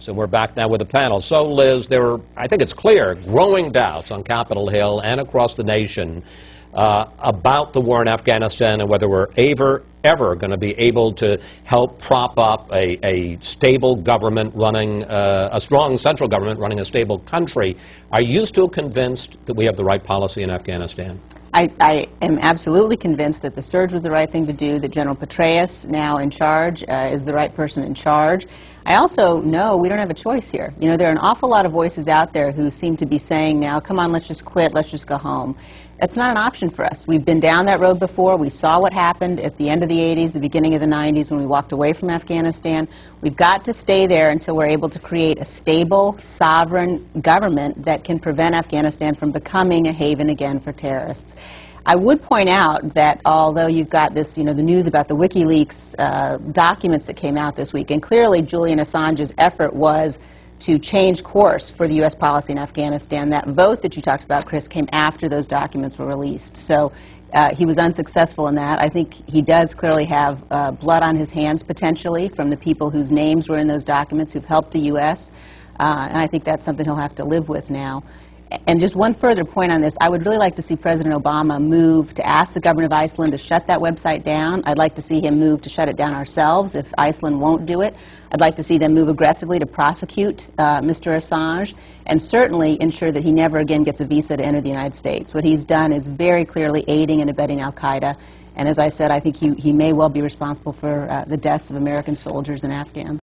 And we're back now with the panel. So, Liz, there are, I think it's clear, growing doubts on Capitol Hill and across the nation about the war in Afghanistan and whether we're ever going to be able to help prop up a stable government running, a strong central government running a stable country. Are you still convinced that we have the right policy in Afghanistan? I am absolutely convinced that the surge was the right thing to do, that General Petraeus, now in charge, is the right person in charge. I also know we don't have a choice here. You know, there are an awful lot of voices out there who seem to be saying now, come on, let's just quit, let's just go home. That's not an option for us. We've been down that road before. We saw what happened at the end of the 80s, the beginning of the 90s when we walked away from Afghanistan. We've got to stay there until we're able to create a stable, sovereign government that can prevent Afghanistan from becoming a haven again for terrorists. I would point out that although you've got this, you know, the news about the WikiLeaks documents that came out this week, and clearly Julian Assange's effort was to change course for the U.S. policy in Afghanistan. That vote that you talked about, Chris, came after those documents were released. So he was unsuccessful in that. I think he does clearly have blood on his hands, potentially, from the people whose names were in those documents who've helped the U.S., and I think that's something he'll have to live with now. And just one further point on this, I would really like to see President Obama move to ask the government of Iceland to shut that website down. I'd like to see him move to shut it down ourselves if Iceland won't do it. I'd like to see them move aggressively to prosecute Mr. Assange and certainly ensure that he never again gets a visa to enter the United States. What he's done is very clearly aiding and abetting al-Qaeda. And as I said, I think he may well be responsible for the deaths of American soldiers and Afghans.